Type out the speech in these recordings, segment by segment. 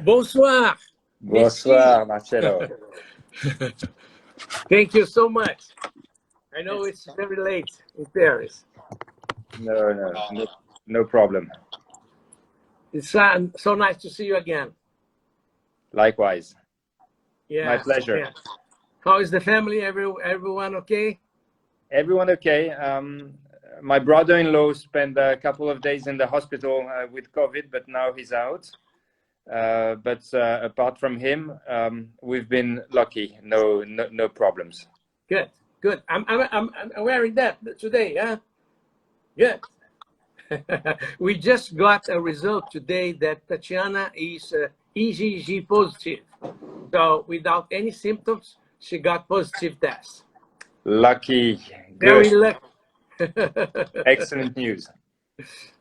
Bonsoir. Bonsoir, Marcelo. Thank you so much. I know it's very late in Paris. No problem. It's so nice to see you again. Likewise. Yeah, my pleasure. Yeah. How is the family? Everyone okay? Everyone okay. My brother-in-law spent a couple of days in the hospital with COVID, but now he's out. But apart from him, we've been lucky. No problems. Good. I'm wearing that today. Huh? Good. We just got a result today that Tatiana is EGG positive. So without any symptoms, she got positive test. Lucky. Good. Very lucky. Excellent news.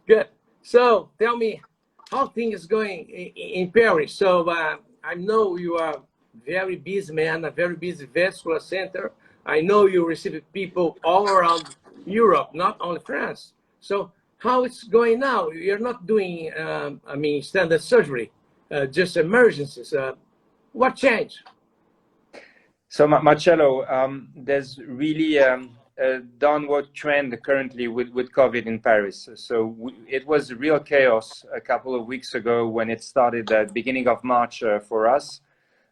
Good. So tell me how things going in Paris. So I know you are very busy man, a very busy vascular center. I know you receive people all around Europe, not only France. So how it's going now? You're not doing, standard surgery, just emergencies. What changed? So Marcelo, there's really a downward trend currently with COVID in Paris. So it was real chaos a couple of weeks ago when it started at the beginning of March for us.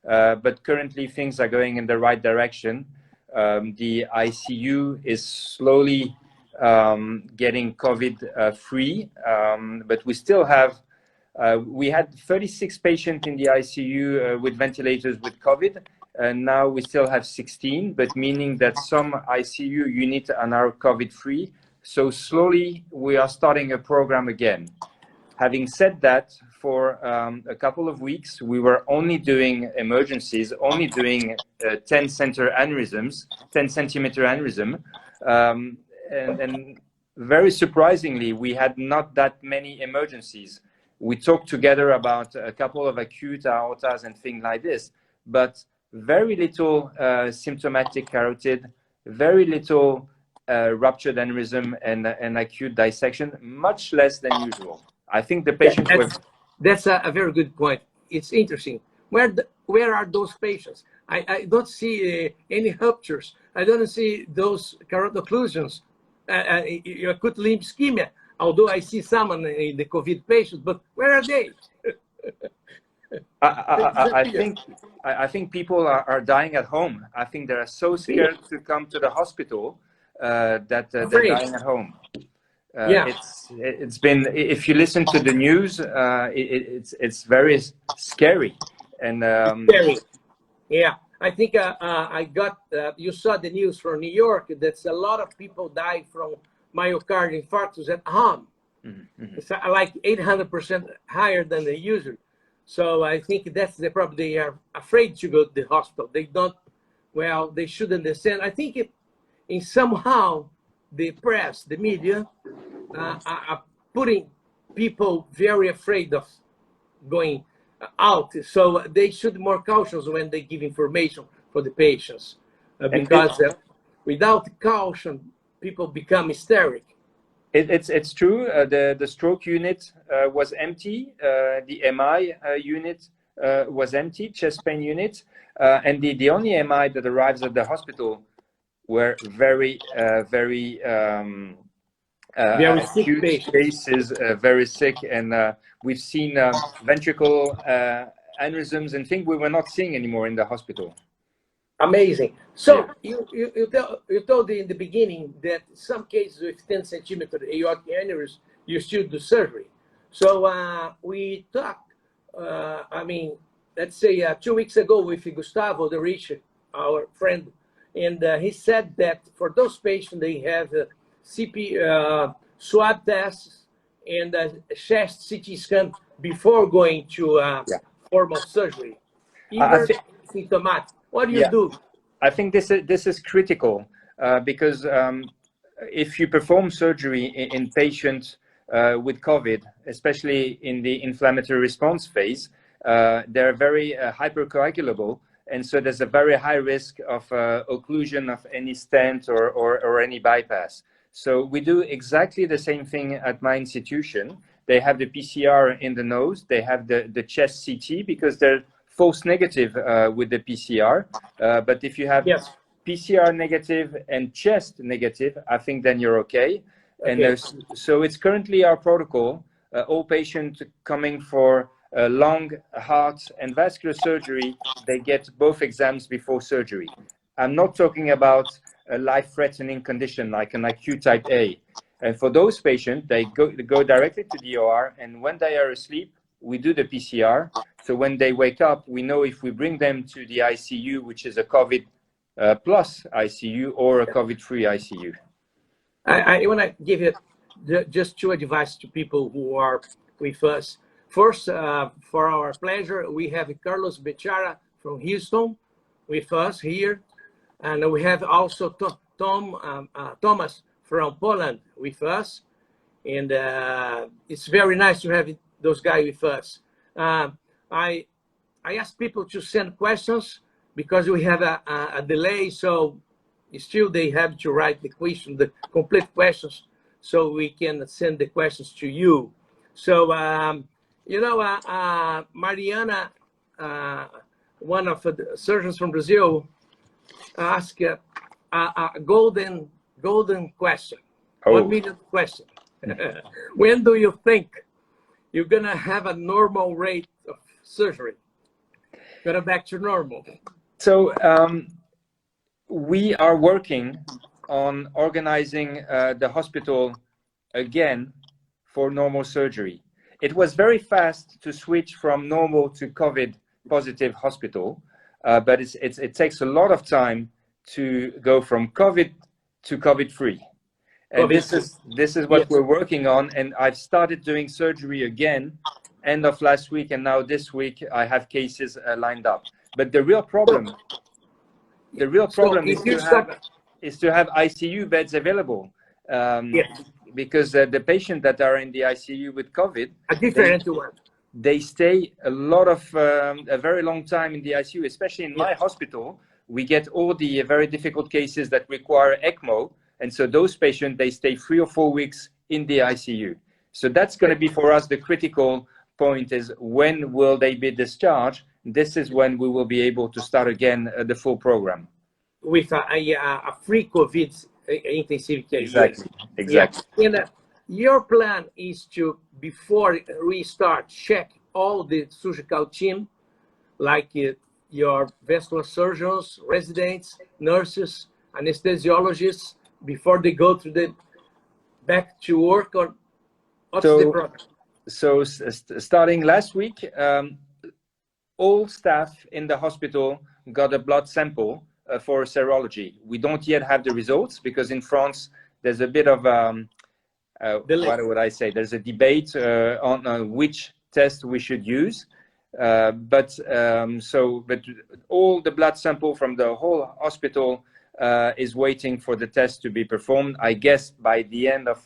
But currently things are going in the right direction. The ICU is slowly getting COVID free, but we still have, we had 36 patients in the ICU with ventilators with COVID. And now we still have 16, but meaning that some ICU units are now COVID-free. So slowly we are starting a program again. Having said that, for a couple of weeks, we were only doing emergencies, only doing 10 centimeter aneurysm. And very surprisingly, we had not that many emergencies. We talked together about a couple of acute aortas and things like this, but very little symptomatic carotid, very little ruptured aneurysm and acute dissection, much less than usual. I think the patient That's a very good point. It's interesting. Where are those patients? I don't see any ruptures. I don't see those carotid occlusions, acute limb ischemia, although I see some in the COVID patients, but where are they? I think people are dying at home. I think they are so scared to come to the hospital that they're dying at home. It's been, if you listen to the news, it's very scary. And scary. Yeah, I think I got. You saw the news from New York. That's a lot of people died from myocardial infarctus at home. It's like 800% higher than the usual. So I think that's the problem. They are afraid to go to the hospital. They don't, well, they should understand. I think in somehow the press, the media, are putting people very afraid of going out. So they should be more cautious when they give information for the patients. Because without caution, people become hysteric. It's true. The stroke unit was empty. The MI unit was empty, chest pain unit. And the only MI that arrives at the hospital were very sick cases, very sick. And we've seen ventricle aneurysms and things we were not seeing anymore in the hospital. Amazing. So you told in the beginning that some cases with 10 centimeter aortic aneurysm, you still do surgery. So we talked, let's say 2 weeks ago with Gustavo, the Rich, our friend, and he said that for those patients, they have CP swab tests and chest CT scan before going to formal surgery, even symptomatic. What do you do? I think this is critical because if you perform surgery in patients with COVID, especially in the inflammatory response phase, they're very hypercoagulable, and so there's a very high risk of occlusion of any stent or any bypass. So we do exactly the same thing at my institution. they have the PCR in the nose, they have the chest CT because they're false negative with the PCR. But if you have Yes. PCR negative and chest negative, I think then you're okay. And so it's currently our protocol. All patients coming for lung, heart, and vascular surgery, they get both exams before surgery. I'm not talking about a life-threatening condition like an acute type A. And for those patients, they go directly to the OR, and when they are asleep, we do the PCR. So when they wake up, we know if we bring them to the ICU, which is a COVID plus ICU or a COVID-free ICU. I want to give you just two advice to people who are with us. First, for our pleasure, we have Carlos Bechara from Houston with us here. And we have also Thomas from Poland with us. And it's very nice to have those guys with us. I ask people to send questions because we have a delay. So still they have to write the question, the complete questions, so we can send the questions to you. So, you know, Mariana, one of the surgeons from Brazil, ask a golden question, 1 million question. When do you think you're gonna have a normal rate of surgery? Gonna back to normal? So we are working on organizing the hospital again for normal surgery. It was very fast to switch from normal to COVID positive hospital. But it takes a lot of time to go from COVID to COVID-free. And this is what we're working on. And I've started doing surgery again, end of last week. And now this week, I have cases lined up. But the real problem is to have ICU beds available. Because the patients that are in the ICU with COVID, they stay a very long time in the ICU, especially in my hospital. We get all the very difficult cases that require ECMO. And so those patients, they stay 3 or 4 weeks in the ICU. So that's going to be for us the critical point is when will they be discharged? This is when we will be able to start again the full program. With a free COVID intensive care. Exactly. Yeah. And your plan is to, before we start, check all the surgical team, like your vascular surgeons, residents, nurses, anesthesiologists, before they go to the back to work, or what's the problem? So starting last week, all staff in the hospital got a blood sample for serology. We don't yet have the results because in France, there's a bit of, what would I say? There's a debate on which test we should use. But all the blood sample from the whole hospital is waiting for the test to be performed. I guess by the end of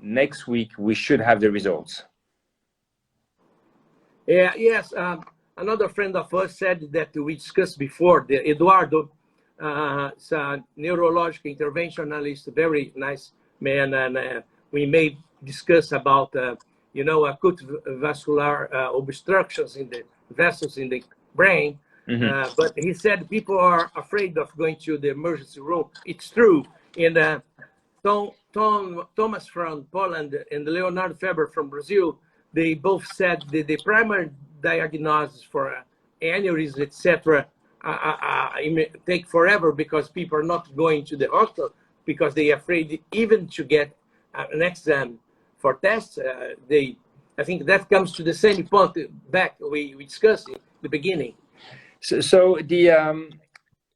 next week, we should have the results. Yeah, yes. Another friend of us said that we discussed before, Eduardo, is a neurological interventionalist, very nice man, and we may discuss about, you know, acute vascular obstructions in the vessels in the brain. But he said people are afraid of going to the emergency room. It's true. And Thomas from Poland and Leonardo Feber from Brazil, they both said that the primary diagnosis for aneurysm, etc., take forever because people are not going to the hospital because they are afraid even to get an exam for tests. I think that comes to the same point back we discussed in the beginning. So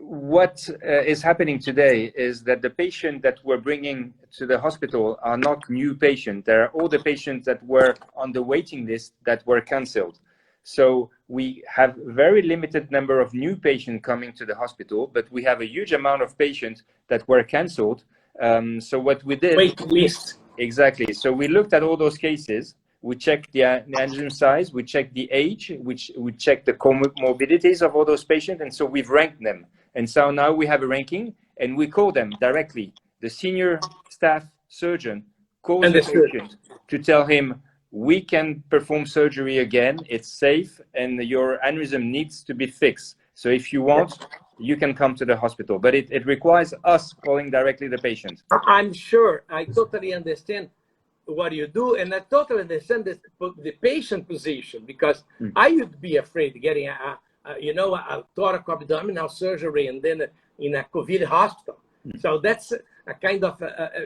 what is happening today is that the patient that we're bringing to the hospital are not new patients. There are all the patients that were on the waiting list that were canceled. So we have very limited number of new patients coming to the hospital, but we have a huge amount of patients that were canceled. So what we did... Wait list. Exactly. So we looked at all those cases. We checked the aneurysm size, we checked the age, we checked the comorbidities of all those patients, and so we've ranked them. And so now we have a ranking, and we call them directly. The senior staff surgeon calls the patient to tell him we can perform surgery again, it's safe, and your aneurysm needs to be fixed. So if you want, you can come to the hospital, but it requires us calling directly the patient. I'm sure. I totally understand what you do, and I totally understand the patient position, because I would be afraid getting a tóraco-abdominal surgery and then in a COVID hospital. So that's a kind of,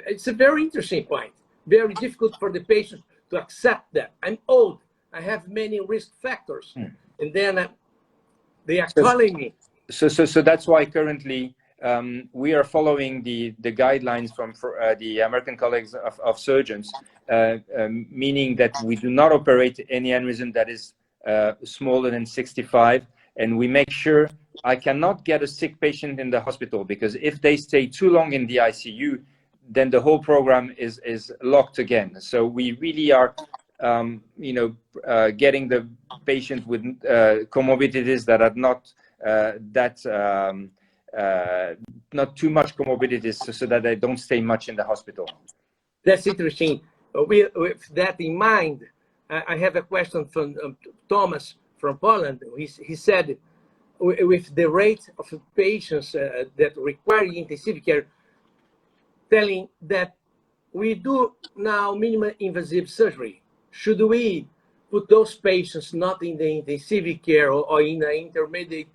it's a very interesting point. Very difficult for the patient to accept that. I'm old, I have many risk factors, and then they are calling me. So that's why currently we are following the guidelines from the American Colleges of Surgeons, meaning that we do not operate any aneurysm that is smaller than 65, and we make sure I cannot get a sick patient in the hospital, because if they stay too long in the ICU, then the whole program is locked again. So we really are, getting the patient with comorbidities that are not not too much comorbidities, so that they don't stay much in the hospital. That's interesting. With that in mind, I have a question from Thomas from Poland. He said, with the rate of patients that require intensive care, telling that we do now minimally invasive surgery, should we put those patients not in the intensive care or in the intermediate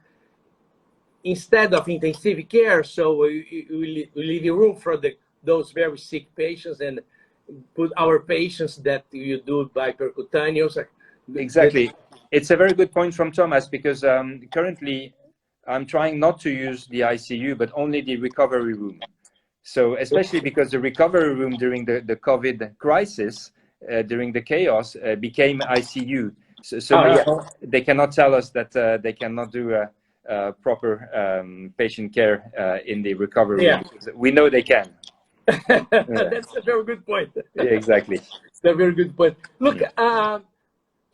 instead of intensive care, so we leave room for those very sick patients and put our patients that you do by percutaneous? Exactly. It's a very good point from Thomas, because currently I'm trying not to use the ICU, but only the recovery room. So especially because the recovery room during the COVID crisis, during the chaos, became ICU. So now they cannot tell us that they cannot do proper patient care in the recovery room. We know they can. That's a very good point. Yeah, exactly. It's a very good point. Look,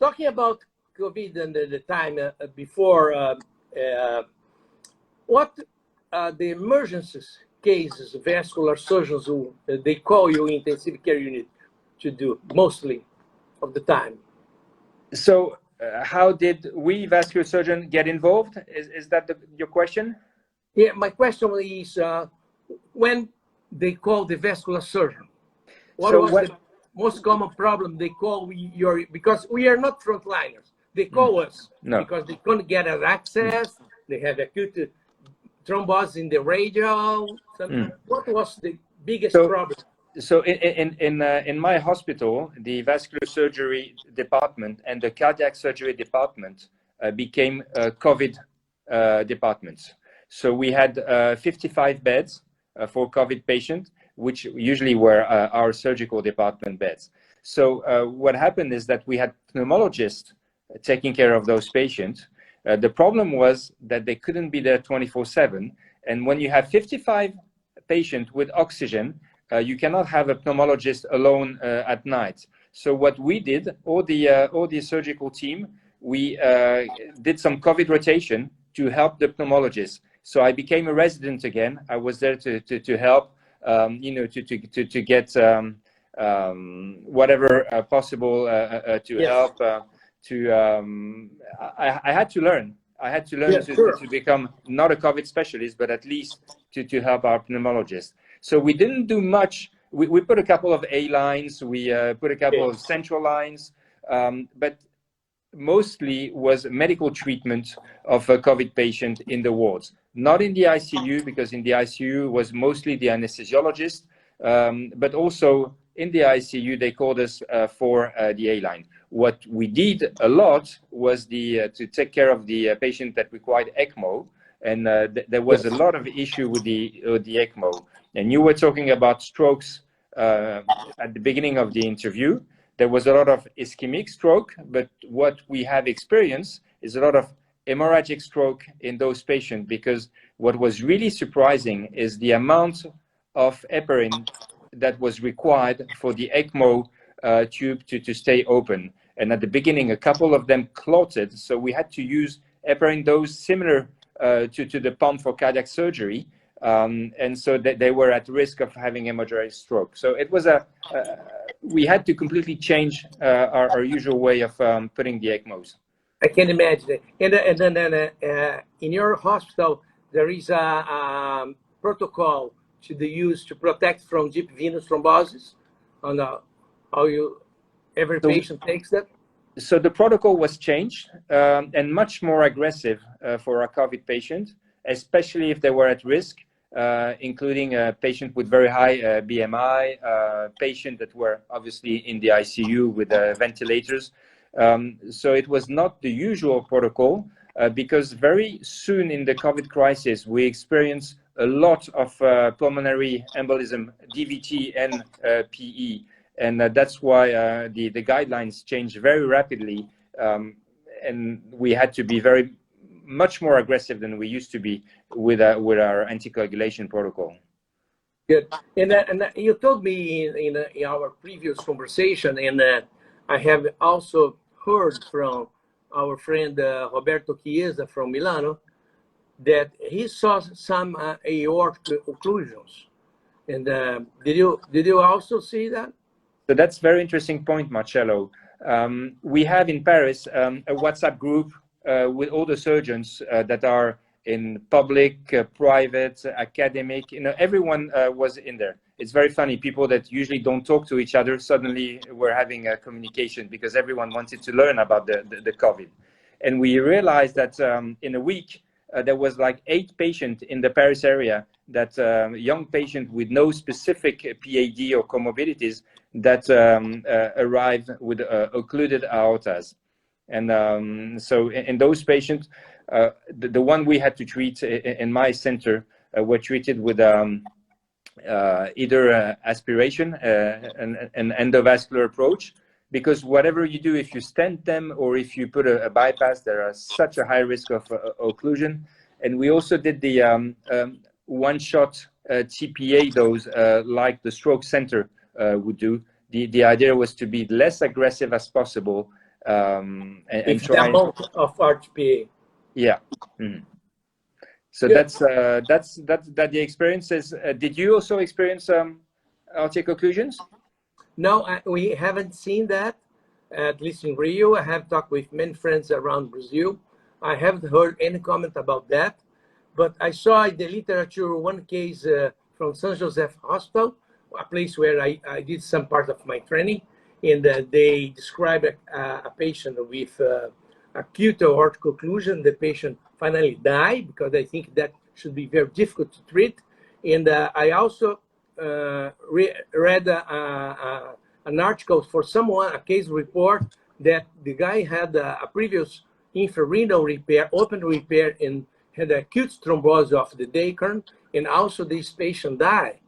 talking about COVID and the time before, what the emergencies cases, vascular surgeons who they call you intensive care unit to do mostly of the time? So how did we vascular surgeon get involved? Is that your question? Yeah, my question is when they call the vascular surgeon, what was the most common problem they call because we are not frontliners. They call us because they couldn't get us access. They have acute thrombosis in the radial. What was the biggest problem? So in my hospital, the vascular surgery department and the cardiac surgery department became COVID departments. So we had 55 beds for COVID patients, which usually were our surgical department beds. So what happened is that we had pneumologists taking care of those patients. The problem was that they couldn't be there 24/7. And when you have 55 patients with oxygen, you cannot have a pneumologist alone at night. So what we did, all the surgical team, we did some COVID rotation to help the pneumologist. So I became a resident again. I was there to help, to get whatever possible to help. I had to learn. I had to learn to become not a COVID specialist, but at least to help our pneumologist. So we didn't do much. We put a couple of A lines, we put a couple of central lines, but mostly was medical treatment of a COVID patient in the wards. Not in the ICU, because in the ICU was mostly the anesthesiologist, but also in the ICU, they called us for the A line. What we did a lot was to take care of the patient that required ECMO, and there was a lot of issue with the ECMO. And you were talking about strokes at the beginning of the interview. There was a lot of ischemic stroke, but what we have experienced is a lot of hemorrhagic stroke in those patients, because what was really surprising is the amount of heparin that was required for the ECMO tube to stay open. And at the beginning, a couple of them clotted, so we had to use heparin dose similar to the pump for cardiac surgery, and so that they were at risk of having hemorrhagic stroke. So it was we had to completely change our usual way of putting the ECMOs. I can imagine. And then in your hospital, there is a protocol to be used to protect from deep venous thrombosis on how every patient takes that? So the protocol was changed and much more aggressive for a COVID patient, especially if they were at risk, including a patient with very high BMI, patient that were obviously in the ICU with ventilators. So it was not the usual protocol because very soon in the COVID crisis, we experienced a lot of pulmonary embolism, DVT and PE. And that's why the guidelines changed very rapidly. And we had to be much more aggressive than we used to be with our anticoagulation protocol. Good. And you told me in our previous conversation, and I have also heard from our friend Roberto Chiesa from Milano, that he saw some aortic occlusions. And did you also see that? So that's a very interesting point, Marcelo. We have in Paris a WhatsApp group with all the surgeons that are in public, private, academic. You know, everyone was in there. It's very funny. People that usually don't talk to each other suddenly were having a communication because everyone wanted to learn about the COVID. And we realized that in a week, there was like 8 patients in the Paris area, that young patient with no specific PAD or comorbidities that arrived with occluded aortas. And so in those patients, the one we had to treat in my center were treated with either aspiration, an endovascular approach, because whatever you do, if you stent them or if you put a bypass, there is such a high risk of occlusion. And we also did the one-shot TPA dose like the stroke center would do. The idea was to be less aggressive as possible and try. The amount of RTPA. Yeah. Mm-hmm. So that's the experiences. Did you also experience aortic occlusions? No, we haven't seen that, at least in Rio. I have talked with many friends around Brazil. I haven't heard any comment about that, but I saw in the literature one case from San Joseph Hospital, a place where I did some part of my training, and they described a patient with acute aortic occlusion. The patient finally died because I think that should be very difficult to treat. And I also read an article for someone, a case report, that the guy had a previous infrarenal repair, open repair, and had acute thrombosis of the dacron, and also this patient died.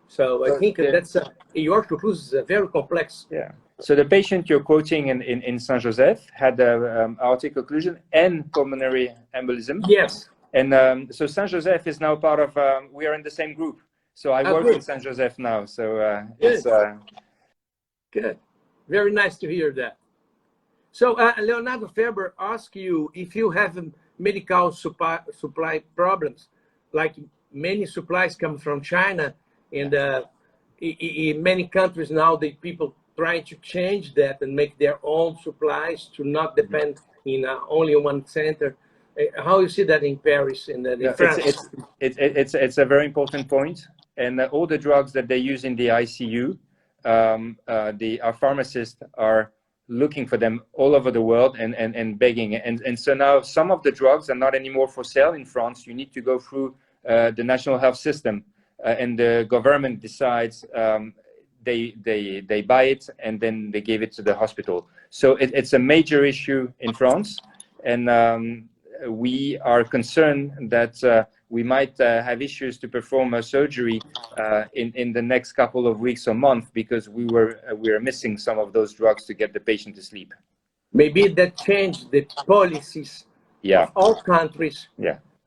So I think that's aortic occlusion is very complex. Yeah. So the patient you're quoting in Saint Joseph had aortic occlusion and pulmonary embolism. Yes. And so Saint Joseph is now part of. We are in the same group. So I work in Saint Joseph now. So it's good. Very nice to hear that. So Leonardo Ferber asked you if you have medical supply problems, like many supplies come from China, and in many countries now, the people try to change that and make their own supplies to not depend in only one center. How you see that in Paris and in France? It's a very important point. And all the drugs that they use in the ICU, our pharmacists are looking for them all over the world and begging. And so now some of the drugs are not anymore for sale in France. You need to go through the national health system, and the government decides they buy it and then they give it to the hospital. So it's a major issue in France, and we are concerned that we might have issues to perform a surgery in the next couple of weeks or month, because we are missing some of those drugs to get the patient to sleep. Maybe that changed the policies of all countries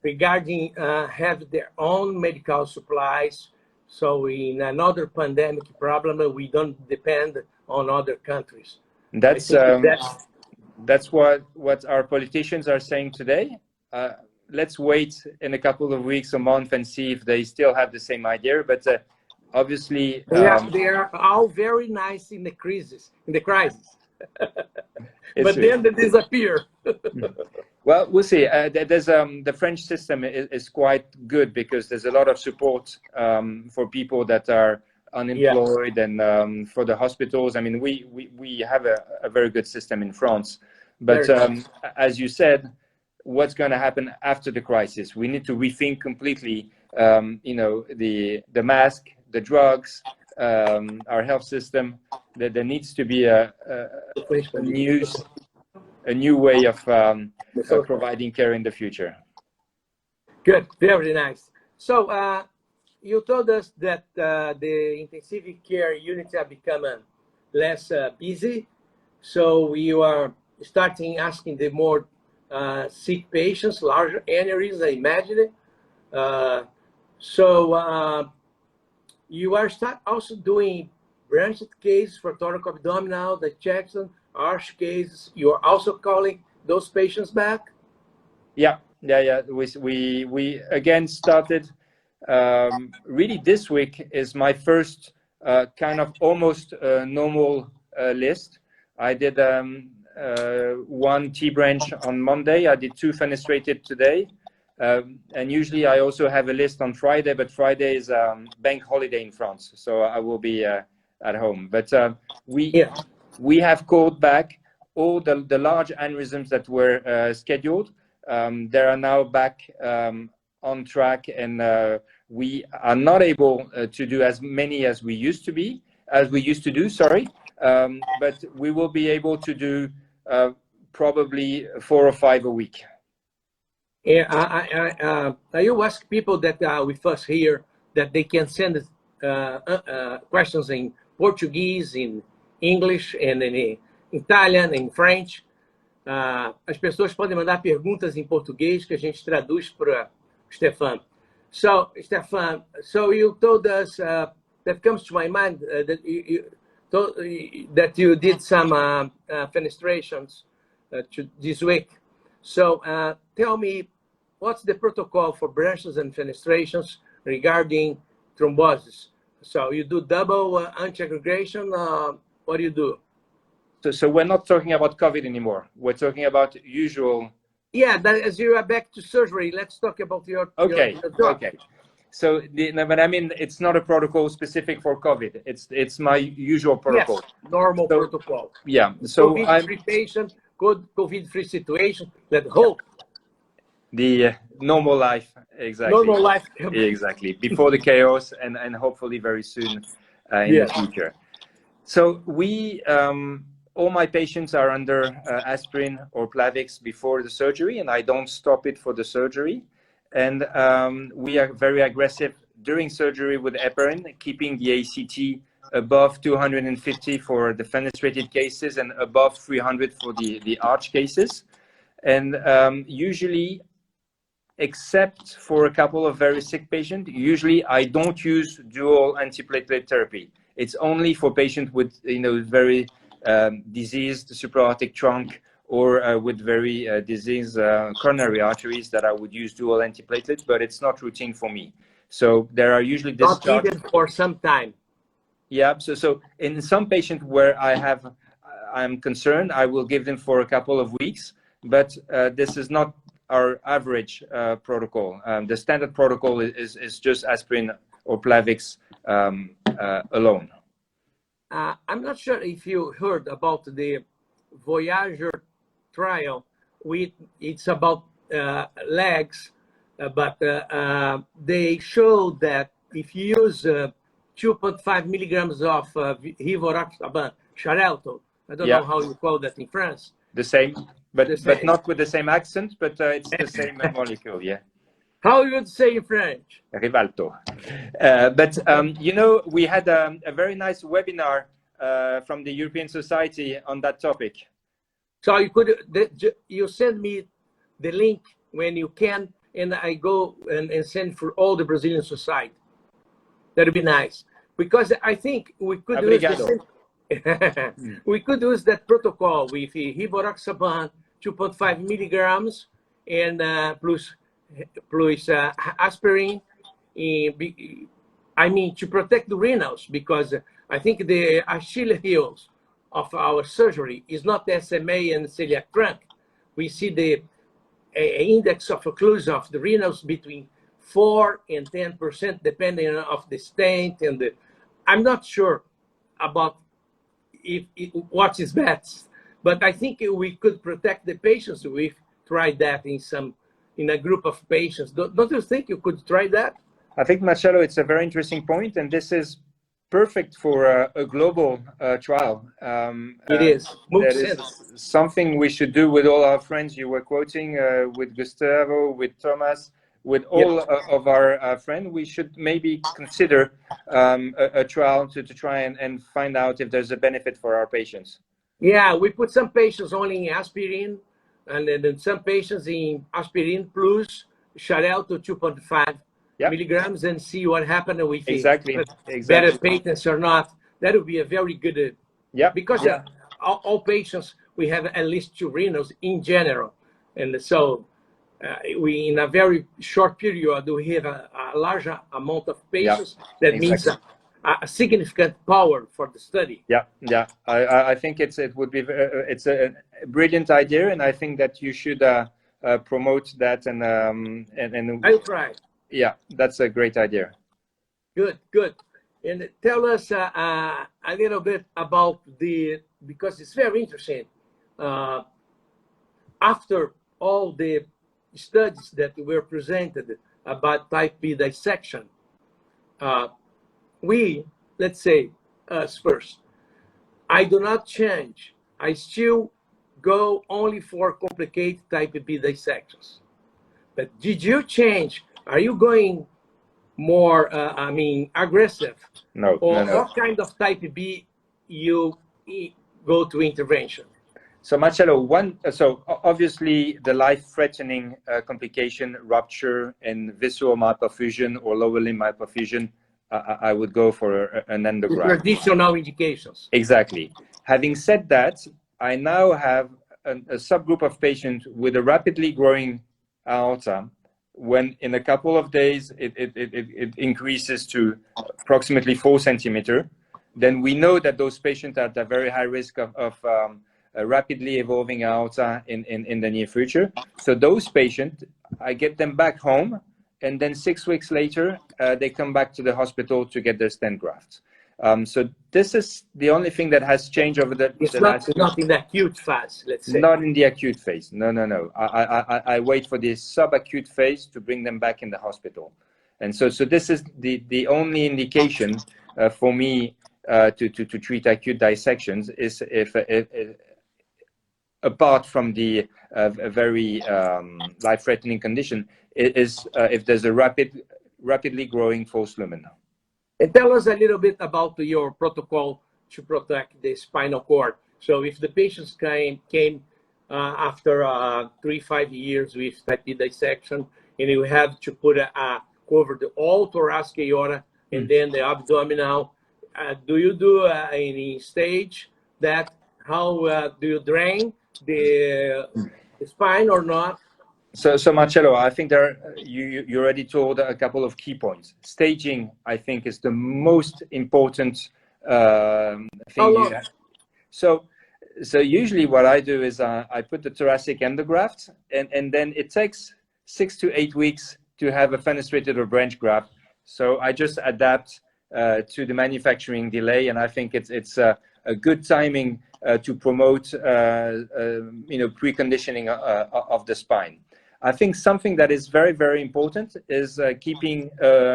regarding have their own medical supplies. So in another pandemic problem, we don't depend on other countries. That's what our politicians are saying today. Let's wait in a couple of weeks, a month, and see if they still have the same idea. But obviously, they are all very nice in the crisis, but then they disappear. Well, we'll see. There's the French system is quite good because there's a lot of support for people that are unemployed, and for the hospitals. I mean, we have a very good system in France, but as you said, what's going to happen after the crisis? We need to rethink completely, you know, the mask, the drugs, our health system. That there needs to be a new way of providing care in the future. Good, very nice. So you told us that the intensive care units are becoming less busy. So you are starting asking the more sick patients, larger aneurysms, I imagine. So you are also doing branched cases for tóraco-abdominal, dissection, arch cases. You are also calling those patients back? Yeah. We again started. Really, this week is my first kind of almost normal list. I did one T branch on Monday. I did 2 fenestrated today. And usually I also have a list on Friday, but Friday is bank holiday in France, so I will be at home. But we have called back all the large aneurysms that were scheduled. They are now back on track, and we are not able to do as many as we used to do. Sorry, but we will be able to do probably 4 or 5 a week. Yeah, you ask people that are with us here that they can send questions in Portuguese, in English, and in Italian, in French. As pessoas podem mandar perguntas em português que a gente traduz para o Stéphan. So, Stéphan, so you told us, that comes to my mind, that you did some fenestrations this week. So tell me, what's the protocol for branches and fenestrations regarding thrombosis? So you do double anti-aggregation, what do you do? So we're not talking about COVID anymore. We're talking about usual. Yeah, as you are back to surgery, let's talk about your Okay. job. Okay. So, but I mean, it's not a protocol specific for COVID. It's my usual protocol. Yes, normal protocol. Yeah. So COVID-free patient, good COVID-free situation. Let's hope. The normal life, exactly. Normal life. Exactly. Before the chaos, and hopefully very soon in the future. So we, all my patients are under aspirin or Plavix before the surgery, and I don't stop it for the surgery. And we are very aggressive during surgery with heparin, keeping the ACT above 250 for the fenestrated cases and above 300 for the arch cases. And usually, except for a couple of very sick patients, usually I don't use dual antiplatelet therapy. It's only for patients with, you know, very diseased supraortic trunk or with very diseased coronary arteries that I would use dual antiplatelet, but it's not routine for me. So there are usually discharges. Not needed for some time. Yeah. So in some patients where I'm concerned, I will give them for a couple of weeks, but this is not our average protocol. The standard protocol is just aspirin or Plavix alone. I'm not sure if you heard about the Voyager trial. It's about legs, but they showed that if you use 2.5 milligrams of rivaroxaban, Xarelto, I don't know how you call that in France. The same, but not with the same accent, but it's the same molecule, yeah. How you would say in French? Rivalto. But, you know, we had a very nice webinar from the European Society on that topic. So you send me the link when you can, and I go and send for all the Brazilian society. That'd be nice, because I think we could use we could use that protocol with rivaroxaban 2.5 milligrams and plus aspirin. I mean, to protect the renals, because I think the Achilles heels of our surgery is not the SMA and celiac trunk. We see the index of occlusion of the renals between 4 and 10%, depending on the stent. And I'm not sure about what is best, but I think we could protect the patients if we tried that in a group of patients. Don't you think you could try that? I think, Marcelo, it's a very interesting point, and this is perfect for a global trial. It is. That is something we should do with all our friends you were quoting, with Gustavo, with Thomas, with all of our friends. We should maybe consider a trial to try and find out if there's a benefit for our patients. Yeah, we put some patients only in aspirin, and then some patients in aspirin plus Xarelto 2.5 milligrams, and see what happened with better patents or not. That would be a very good, because all patients, we have at least 2 renals in general. And so we, in a very short period, we have a larger amount of patients. That means a significant power for the study. I think it's a brilliant idea, and I think that you should promote that, and I'll try. Yeah, that's a great idea. Good. And tell us a little bit about because it's very interesting. After all the studies that were presented about type B dissection, let's say us first, I do not change. I still go only for complicated type B dissections. But did you change? Are you going more, aggressive? No. Or what kind of type B you go to intervention? So Marcelo, obviously the life-threatening complication, rupture and visceral malperfusion or lower limb malperfusion, I would go for an endograft. The traditional indications. Exactly. Having said that, I now have a subgroup of patients with a rapidly growing aorta. When in a couple of days it increases to approximately 4 centimeters, then we know that those patients are at a very high risk of a rapidly evolving aorta in the near future. So those patients, I get them back home, and then 6 weeks later, they come back to the hospital to get their stent grafts. So this is the only thing that has changed over the last. Not in the acute phase, let's say. Not in the acute phase. No. I wait for the subacute phase to bring them back in the hospital. And so this is the only indication for me to treat acute dissections is if apart from the very life-threatening condition, is if there's a rapidly growing false lumen. And tell us a little bit about your protocol to protect the spinal cord. So if the patients came after 3-5 years with type B dissection, and you have to cover the all thoracic aorta and then the abdominal, do you do any stage that? How do you drain the spine or not? So Marcelo, I think you already told a couple of key points. Staging, I think, is the most important thing. So usually what I do is I put the thoracic endograft, and then it takes 6 to 8 weeks to have a fenestrated or branch graft. So I just adapt to the manufacturing delay, and I think it's a good timing to promote preconditioning of the spine. I think something that is very, very important is keeping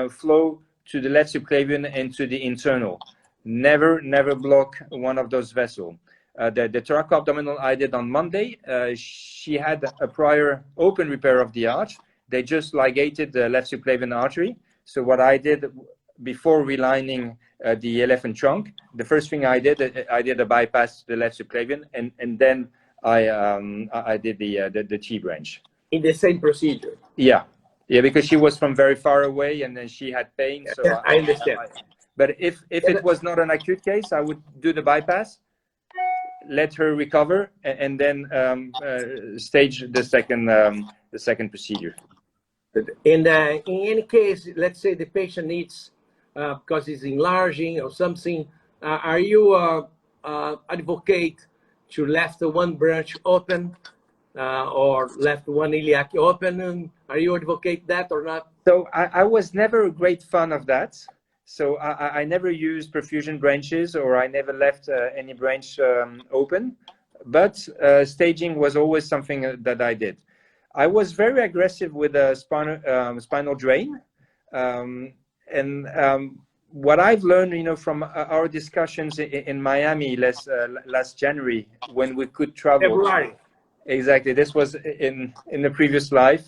flow to the left subclavian and to the internal. Never block one of those vessels. The tóraco-abdominal I did on Monday, she had a prior open repair of the arch. They just ligated the left subclavian artery. So what I did before relining the elephant trunk, the first thing I did a bypass to the left subclavian, and then I did the T branch. In the same procedure? Yeah, because she was from very far away, and then she had pain. So yeah, I understand. But if it was not an acute case, I would do the bypass, let her recover, and then stage the second procedure. In any case, let's say the patient needs because it's enlarging or something. Are you advocate to left one branch open or left one iliac open? Are you advocate that or not? So I was never a great fan of that. So I never used perfusion branches, or I never left any branch open. But staging was always something that I did. I was very aggressive with a spinal drain. What I've learned, from our discussions in Miami last January, when we could travel. February. Exactly. This was in the previous life.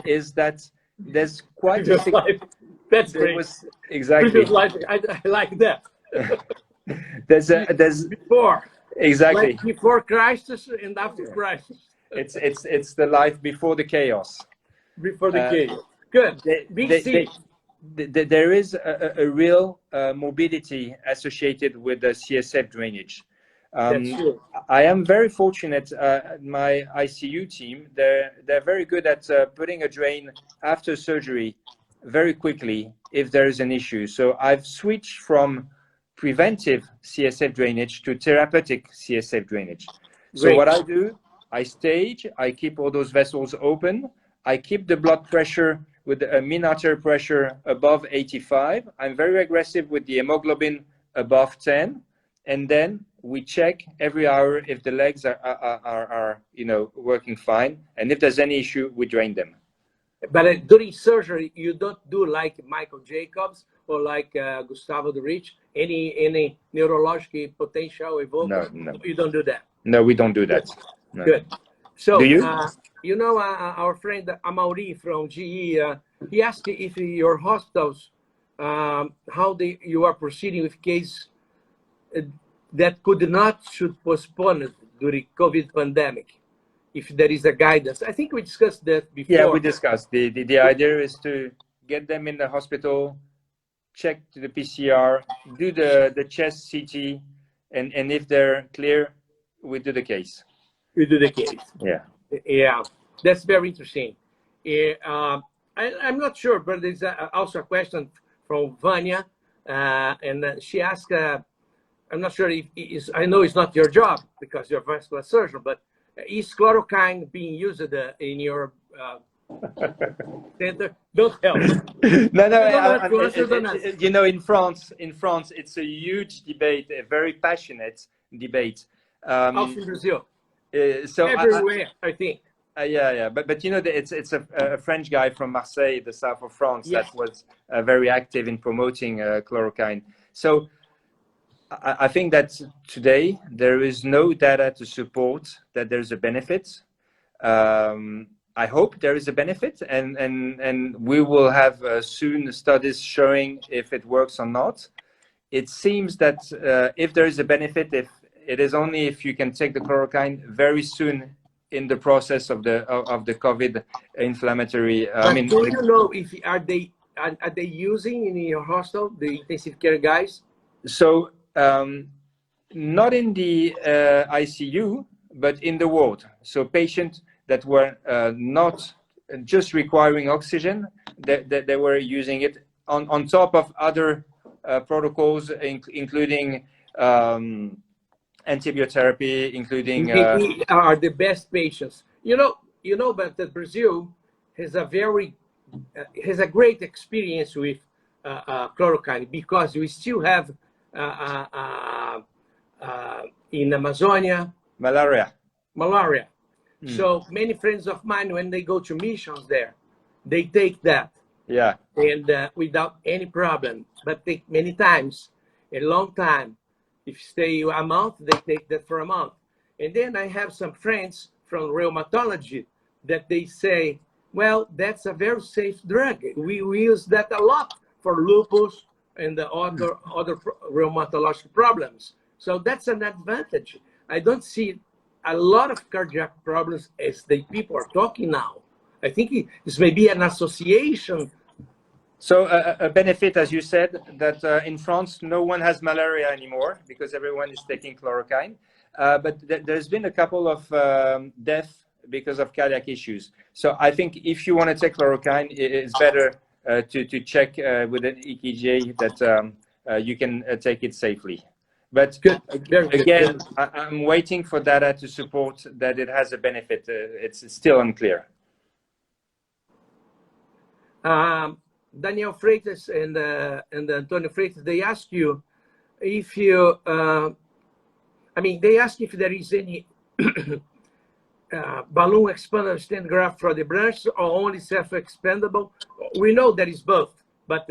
Is that there's quite previous life. That's great. Exactly. Previous life. I like that. there's before. Exactly. Like before crisis and after crisis. It's the life before the chaos. Before the chaos. Good. There is a real morbidity associated with the CSF drainage. That's true. I am very fortunate. My ICU team, they're very good at putting a drain after surgery very quickly if there is an issue. So I've switched from preventive CSF drainage to therapeutic CSF drainage. So Great. what I do, I stage, I keep all those vessels open, I keep the blood pressure with a mean arterial pressure above 85. I'm very aggressive with the hemoglobin above 10, and then we check every hour if the legs are working fine, and if there's any issue, we drain them. But during surgery, you don't do like Michael Jacobs or like Gustavo de Rich, any neurological potential evoker? No. You don't do that? No, we don't do that. No. Good. So, do you? Our friend Amaury from GE, he asked if your hospitals, how you are proceeding with case that should postpone it during COVID pandemic, if there is a guidance. I think we discussed that before. Yeah, we discussed. The idea is to get them in the hospital, check the PCR, do the chest CT, and if they're clear, we do the case. We do the case. Yeah. Yeah, that's very interesting. I'm not sure, but there's also a question from Vanya, and she asked, I'm not sure if I know it's not your job because you're a vascular surgeon, but is chloroquine being used in your center? Don't help. No, in France, it's a huge debate, a very passionate debate. Also in Brazil. So everywhere, I think. Yeah, but it's a French guy from Marseille, the south of France, yes. that was very active in promoting chloroquine. So I think that today there is no data to support that there's a benefit. I hope there is a benefit, and we will have soon studies showing if it works or not. It seems that if there is a benefit, if it is only if you can take the chloroquine very soon in the process of the COVID inflammatory. Do you know if are they using in your hospital the intensive care guys? So not in the ICU, but in the ward. So patients that were not just requiring oxygen, they were using it on top of other protocols, including antibiotherapy, including are the best patients. But that Brazil has a great experience with chloroquine, because we still have in Amazonia malaria. So many friends of mine, when they go to missions there, they take that. Yeah. And without any problem, but many times, a long time. If stay a month, they take that for a month. And then I have some friends from rheumatology that they say, well, that's a very safe drug. We use that a lot for lupus and the other rheumatological problems. So that's an advantage. I don't see a lot of cardiac problems as the people are talking now. I think this may be an association. So a benefit, as you said, that in France, no one has malaria anymore because everyone is taking chloroquine. But there's been a couple of deaths because of cardiac issues. So I think if you want to take chloroquine, it's better to check with an EKG that you can take it safely. But again, I'm waiting for data to support that it has a benefit. It's still unclear. Daniel Freitas and Antonio Freitas, they ask you if you, they ask if there is any balloon expandable stent graft for the branches or only self-expandable. We know there is both, but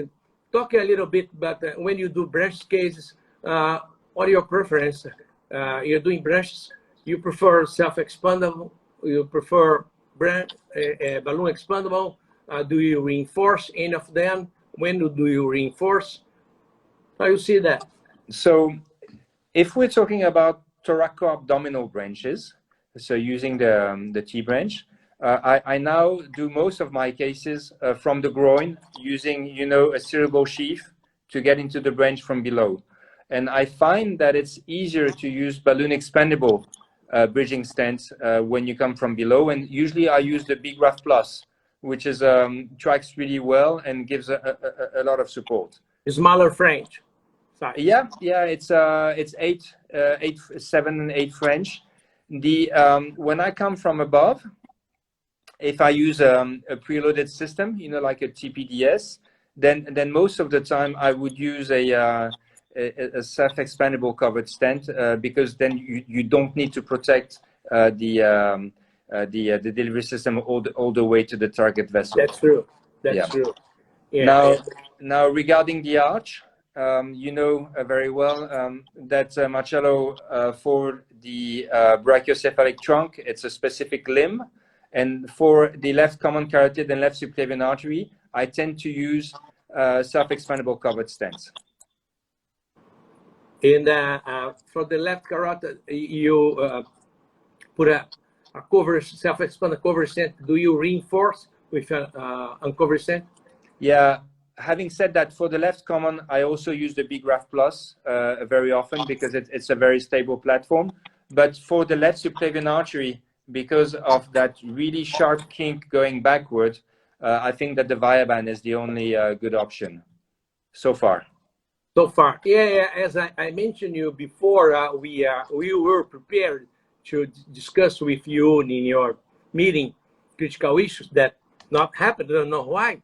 talk a little bit about when you do branch cases, what are your preference? You're doing branches, you prefer self-expandable, you prefer balloon expandable, do you reinforce any of them? When do you reinforce? How you see that? So if we're talking about tóraco-abdominal branches, so using the T branch, I now do most of my cases from the groin using, a cerebral sheath to get into the branch from below. And I find that it's easier to use balloon expandable bridging stents when you come from below. And usually I use the Big Graft Plus, which is tracks really well and gives a lot of support. Smaller French. Sorry. Yeah, it's 7 and 8 French. When I come from above, if I use a preloaded system, like a TPDS, then most of the time I would use a self-expandable covered stent because then you don't need to protect the delivery system all the way to the target vessel. That's true. That's true. Yeah. Now regarding the arch, very well that Marcelo, for the brachiocephalic trunk, it's a specific limb. And for the left common carotid and left subclavian artery, I tend to use self-expandable covered stents. And for the left carotid, you put a cover, self-expandable cover stent. Do you reinforce with an uncovered stent? Yeah. Having said that, for the left common, I also use the Big Graft Plus very often because it's a very stable platform. But for the left subclavian artery, because of that really sharp kink going backward, I think that the Viaband is the only good option so far. So far, yeah. As I mentioned you before, we were prepared to discuss with you in your meeting critical issues that not happened. I don't know why.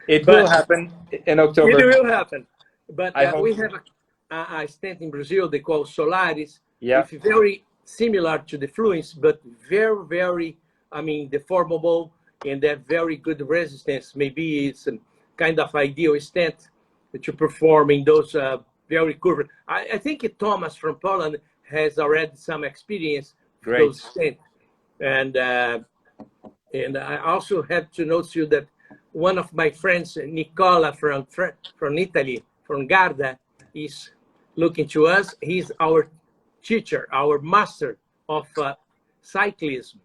It will happen in October. It will happen. But we so. have a stent in Brazil they call Solaris. Yeah. It's very similar to the Fluence, but very, very, deformable and that very good resistance. Maybe it's a kind of ideal stent to perform in those very curved. I think Thomas from Poland has already some experience with those stents. And I also have to note to you that one of my friends, Nicola from Italy, from Garda, is looking to us. He's our teacher, our master of cyclism.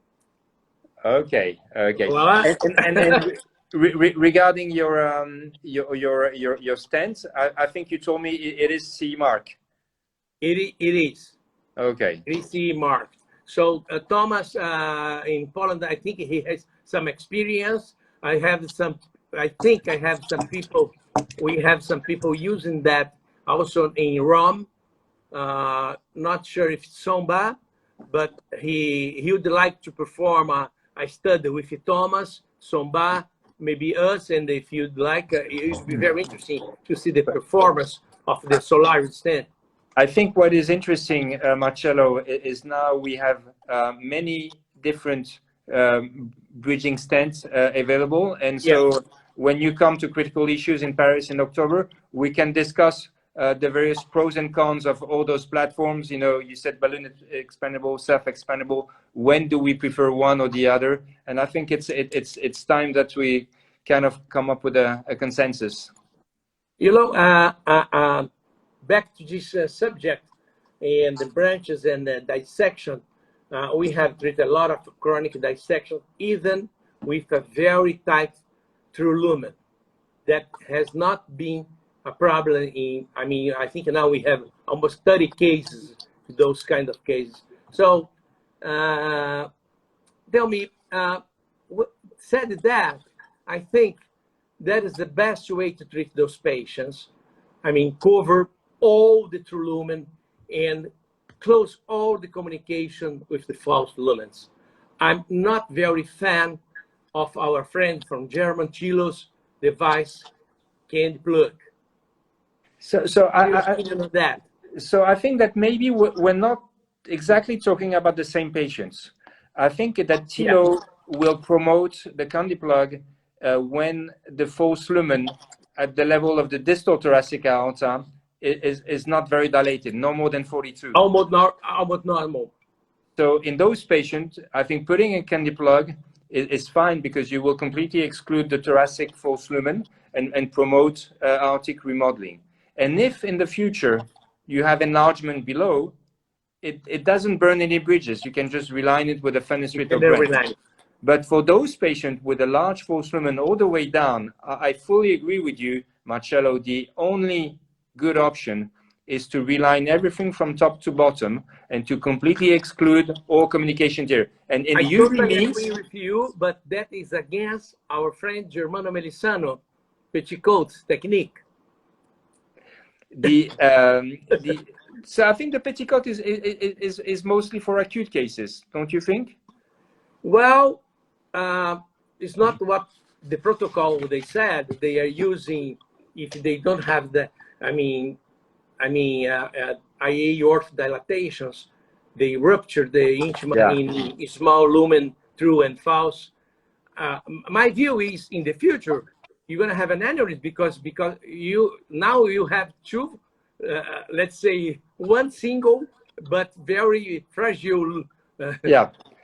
Okay. Voilà. And regarding your stents, I think you told me it is CE mark. It is. Okay. It is CE mark. So Thomas in Poland, I think he has some experience. I think I have some people. We have some people using that also in Rome. Not sure if it's Somba, but he would like to perform a study with Thomas, Somba, maybe us, and if you'd like, it would be very interesting to see the performance of the Solaris stent. I think what is interesting, Marcelo, is now we have many different bridging stents available. And so when you come to critical issues in Paris in October, we can discuss the various pros and cons of all those platforms. You said balloon expandable, self-expandable. When do we prefer one or the other? And I think it's time that we kind of come up with a consensus. Back to this subject and the branches and the dissection, we have treated a lot of chronic dissection, even with a very tight through lumen. That has not been a problem in, I think now we have almost 30 cases, those kind of cases. So tell me, said that, I think that is the best way to treat those patients. I mean, cover all the true lumen and close all the communication with the false lumens. I'm not very fan of our friend from German, Chilo's device, candy plug. So I think that maybe we're not exactly talking about the same patients. I think that Tilo will promote the candy plug when the false lumen at the level of the distal thoracic aorta is not very dilated, no more than 42. Almost normal. So in those patients, I think putting a candy plug is fine because you will completely exclude the thoracic false lumen and promote aortic remodeling. And if in the future you have enlargement below, it doesn't burn any bridges. You can just reline it with a fenestrate or branch. But for those patients with a large false lumen all the way down, I fully agree with you, Marcelo. The only good option is to reline everything from top to bottom and to completely exclude all communication there. And it usually means... I totally agree with you, but that is against our friend Germano Melissano petticoats technique. So I think the petticoat is mostly for acute cases, don't you think? Well, it's not what the protocol they said they are using if they don't have the, IA aortic dilatations. They rupture the intima in small lumen, true and false. My view is in the future, you're going to have an aneurysm because you have two, let's say one single but very fragile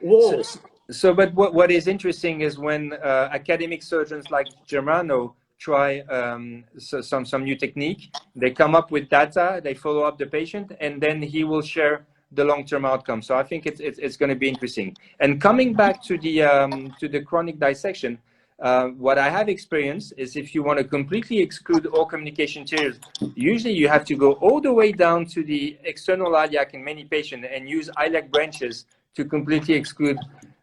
walls. But what is interesting is when academic surgeons like Germano try some new technique, they come up with data, they follow up the patient, and then he will share the long-term outcome. So I think it's going to be interesting. And coming back to the chronic dissection, what I have experienced is if you want to completely exclude all communication tears, usually you have to go all the way down to the external iliac in many patients and use iliac branches to completely exclude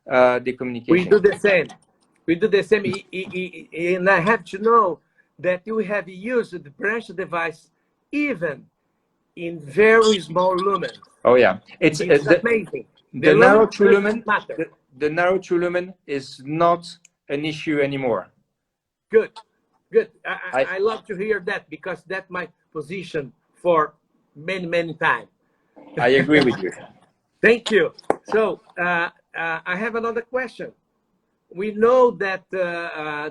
the communication. We do the same. And I have to know that you have used the branch device even in very small lumen. Oh yeah, it's amazing. The narrow true lumen. The narrow true lumen is not an issue anymore. Good. I love to hear that because that's my position for many times. I agree with you. Thank you. So I have another question. We know that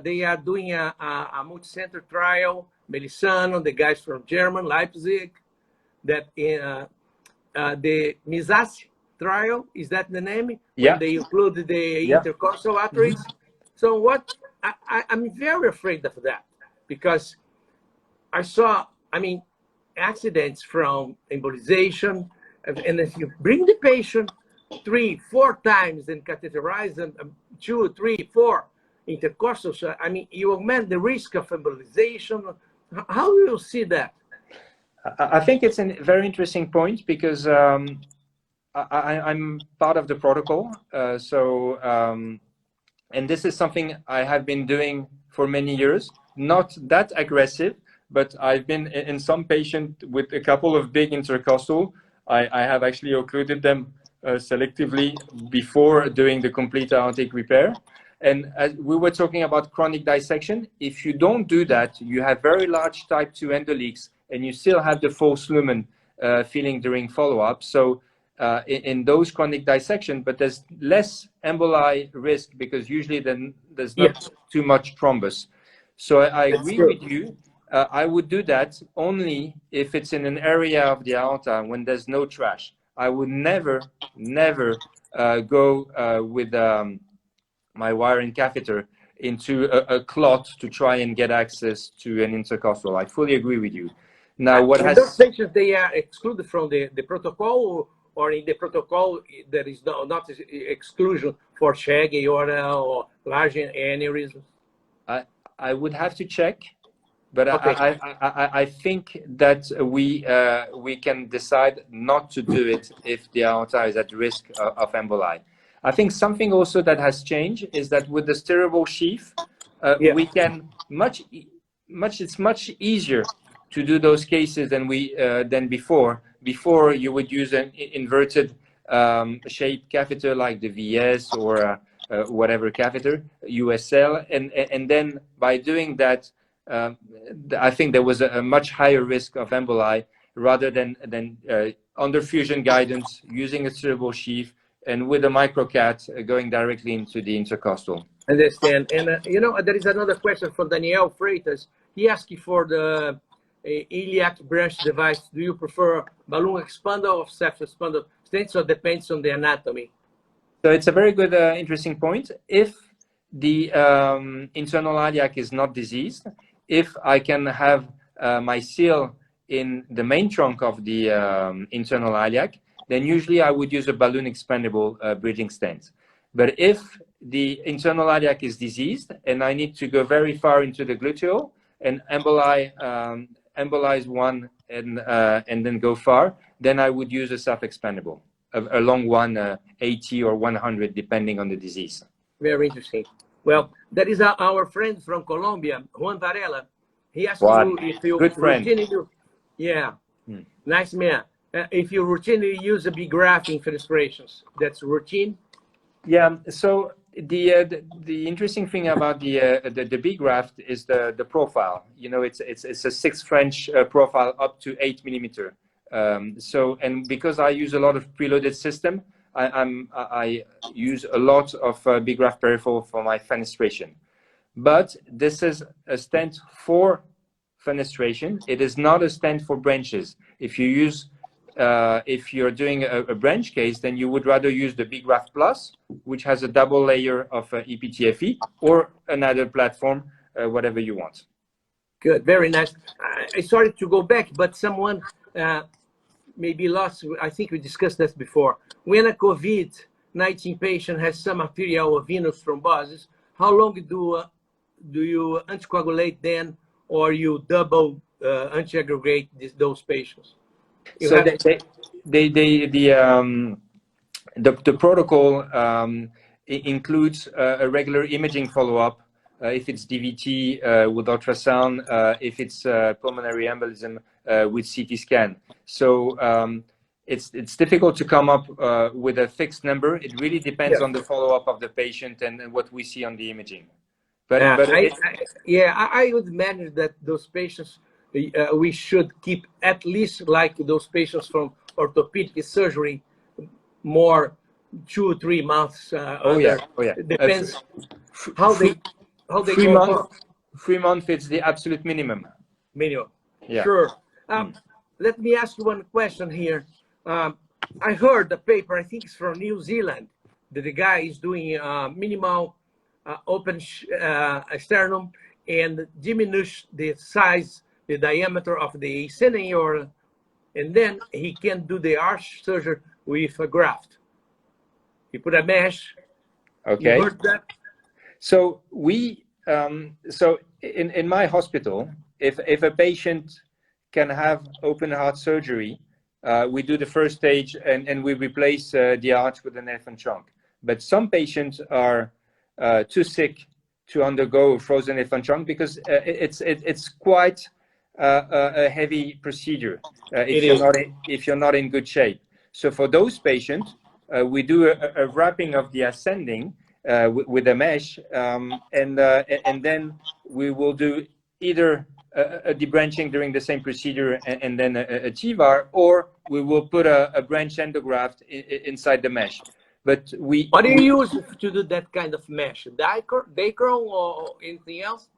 they are doing a multi-center trial, Melissano, the guys from German, Leipzig, that the Misasi trial, is that the name? Yeah. When they include the intercostal arteries. So I'm very afraid of that because I saw, accidents from embolization, and if you bring the patient 3-4 times and catheterize them 2, 3, 4 intercostals, you augment the risk of embolization. How do you see that? I think it's a very interesting point because I'm part of the protocol. And this is something I have been doing for many years, not that aggressive, but I've been in some patients with a couple of big intercostal. I have actually occluded them selectively before doing the complete aortic repair. And as we were talking about chronic dissection, if you don't do that, you have very large type 2 endoleaks and you still have the false lumen filling during follow-up. So in those chronic dissection, but there's less emboli risk because usually then there's not too much thrombus. So I agree with you. I would do that only if it's in an area of the aorta when there's no trash. I would never go with my wiring catheter into a clot to try and get access to an intercostal. I fully agree with you. Now, those patients, they are excluded from the protocol, or in the protocol there is not exclusion for shag aorta or large aneurysms? I would have to check, but okay. I think that we can decide not to do it if the aorta is at risk of emboli. I think something also that has changed is that with the steerable sheath, we can it's much easier to do those cases than before. Before, you would use an inverted shaped catheter like the VS or whatever catheter, USL, and then by doing that, I think there was a much higher risk of emboli rather than under fusion guidance, using a cerebral sheath, and with a microcat going directly into the intercostal. Understand. And you know, there is another question from Daniel Freitas. He asked you for the iliac branch device. Do you prefer balloon expander or self-expander stents, or depends on the anatomy? So it's a very good, interesting point. If the internal iliac is not diseased, if I can have my seal in the main trunk of the internal iliac, then usually I would use a balloon expandable bridging stent. But if the internal iliac is diseased and I need to go very far into the gluteal and embolize one and then go far, then I would use a self-expandable, a long one, 80 or 100, depending on the disease. Very interesting. Well, that is our friend from Colombia, Juan Varela. He asked you if you routinely, nice man. If you routinely use a big graph in fenestrations, that's routine. Yeah. So the interesting thing about the big graft is the profile. You know, it's a 6 French profile up to 8 millimeter. So, and because I use a lot of preloaded system, I use a lot of big graft peripheral for my fenestration. But this is a stent for fenestration. It is not a stent for branches. If you use if you're doing a branch case, then you would rather use the Big Graft Plus, which has a double layer of EPTFE, or another platform, whatever you want. Good, very nice. I sorry to go back, but someone maybe lost. I think we discussed this before. When a COVID-19 patient has some arterial or venous thrombosis, how long do you anticoagulate then, or you double antiaggregate those patients? So the protocol includes a regular imaging follow-up if it's DVT with ultrasound, if it's pulmonary embolism with CT scan. So it's difficult to come up with a fixed number. It really depends on the follow-up of the patient and what we see on the imaging. But I would imagine that those patients, we should keep at least like those patients from orthopedic surgery, more 2 or 3 months. It depends how they go. 3 months is the absolute minimum. Yeah. Sure. Let me ask you one question here. I heard the paper, I think it's from New Zealand, that the guy is doing minimal open sternum and diminish the size, the diameter of the ascending aorta, and then he can do the arch surgery with a graft. He put a mesh. Okay. You heard that? So we, so in my hospital, if a patient can have open heart surgery, we do the first stage and we replace the arch with an elephant trunk. But some patients are too sick to undergo frozen elephant trunk because it's quite a heavy procedure if you're not in good shape. So for those patients, we do a wrapping of the ascending with a mesh, and then we will do either a debranching during the same procedure and then a TVAR, or we will put a branch endograft inside the mesh. But what do you use to do that kind of mesh? Dacron or anything else?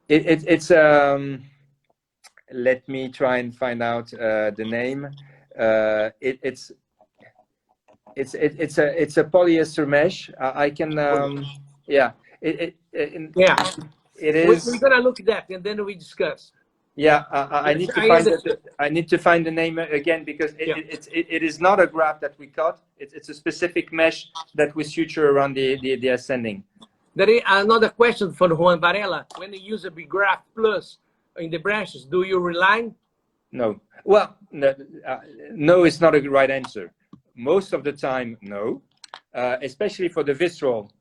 It's let me try and find out the name. It's a polyester mesh. I can it is. We're gonna look at that and then we discuss. Yeah, I need to find I need to find the name again because it is not a graft that we cut. It's a specific mesh that we suture around the ascending. There is another question from Juan Varela. When you use a big graft plus in the branches, do you reline? No. Well, no, it's not a right answer. Most of the time, no. Especially for the visceral,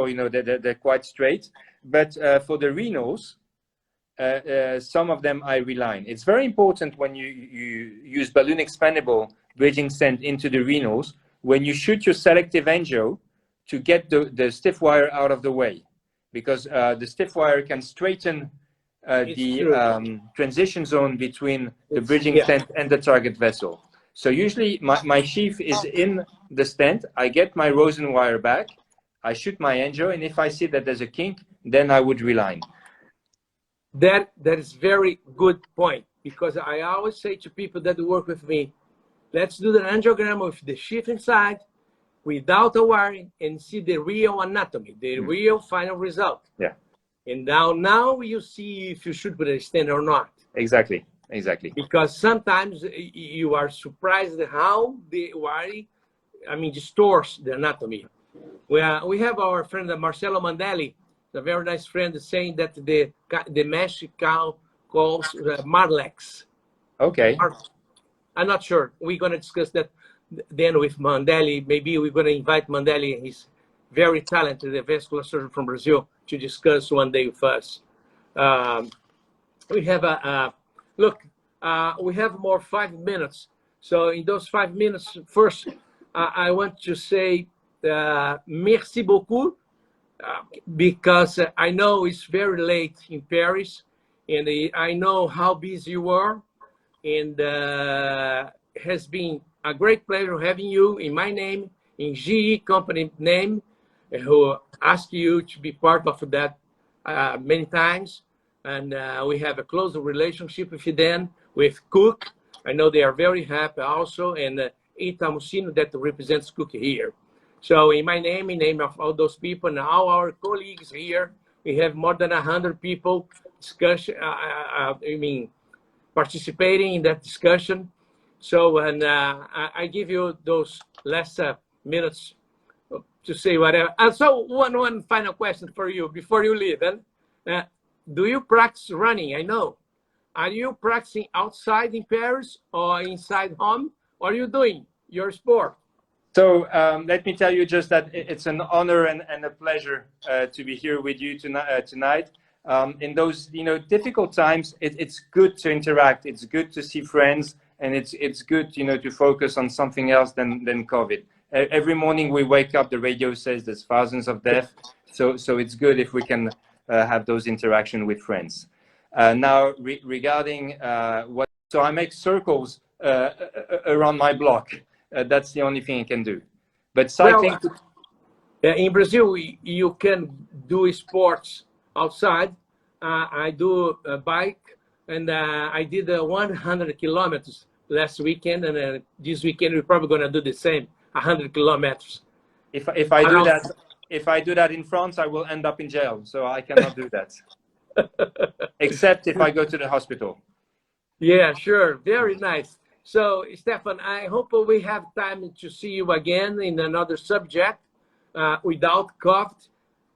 you know, they're quite straight. but for the renals, some of them I reline. It's very important when you use balloon expandable bridging stent into the renals, when you shoot your selective angio, to get the stiff wire out of the way, because the stiff wire can straighten the transition zone between the bridging stent and the target vessel. So usually my sheath is in the stent, I get my Rosen wire back, I shoot my angio, and if I see that there's a kink, then I would reline. That is very good point, because I always say to people that work with me, let's do the angiogram with the sheath inside, without a wiring, and see the real anatomy, the real final result. Yeah. And now you see if you should put a stent or not. Exactly. Because sometimes you are surprised how the wiring, distorts the anatomy. We have our friend Marcelo Mandelli, a very nice friend, saying that the mesh calls Marlex. Okay. I'm not sure. We're going to discuss that then with Mandelli. Maybe we're going to invite Mandelli. He's very talented, a vascular surgeon from Brazil, to discuss one day with us. We have we have more 5 minutes. So in those 5 minutes, first, I want to say merci beaucoup, because I know it's very late in Paris, and I know how busy you are, and has been a great pleasure having you in my name, in GE company name, who asked you to be part of that many times. And we have a close relationship with you then, with Cook. I know they are very happy also, and Tamussino that represents Cook here. So in my name, in name of all those people and all our colleagues here, we have more than 100 people participating in that discussion. So, and I give you those last minutes to say whatever. And so one final question for you before you leave. Do you practice running? I know. Are you practicing outside in Paris or inside home? Or are you doing your sport? So let me tell you just that it's an honor and a pleasure to be here with you tonight. In those difficult times, it's good to interact. It's good to see friends, and it's good to focus on something else than COVID. Every morning we wake up, the radio says there's thousands of deaths. So it's good if we can have those interactions with friends. Now regarding so I make circles around my block. That's the only thing I can do. But cycling. Well, in Brazil, you can do sports outside. I do a bike, and I did 100 kilometers last weekend, and this weekend we're probably going to do the same, 100 kilometers. If I do that in France, I will end up in jail. So I cannot do that, except if I go to the hospital. Yeah, sure. Very nice. So, Stéphan, I hope we have time to see you again in another subject without COVID.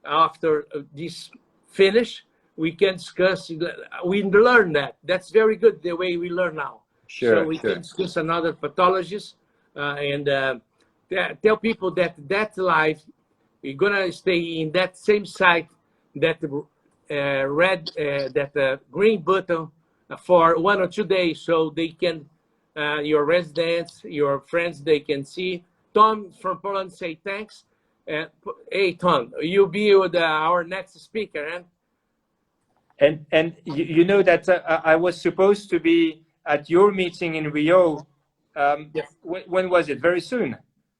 After this finish, we can discuss. We learn that. That's very good, the way we learn now. Sure. So we can discuss another pathologist and tell people that life, we're going to stay in that same site, that green button for 1 or 2 days, so they can, your residents, your friends, they can see. Tom from Poland say thanks. Hey, Tom, you'll be with our next speaker. And you know that I was supposed to be at your meeting in Rio. Yes. When was it? Very soon.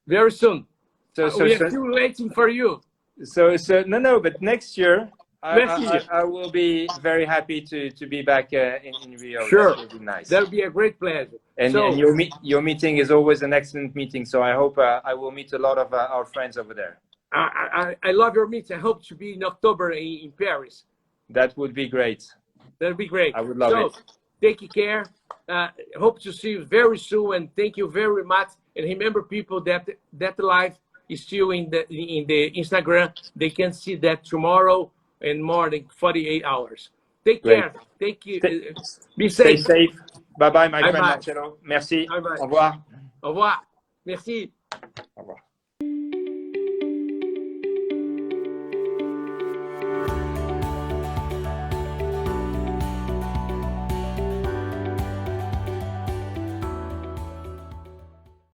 Very soon. So we are still waiting for you. So no, but next year. I will be very happy to be back in Rio. Sure. That would be nice. That would be a great pleasure. And your meeting is always an excellent meeting. So I hope I will meet a lot of our friends over there. I love your meeting. I hope to be in October in Paris. That would be great. That would be great. I would love it. Take care. Hope to see you very soon. And thank you very much. And remember, people, that live is still in the Instagram. They can see that tomorrow in more than 48 hours. Take care. Thank you. Be safe. Stay safe. Bye-bye, my friend Marcelo. Merci. Bye-bye. Au revoir. Au revoir. Merci. Au revoir.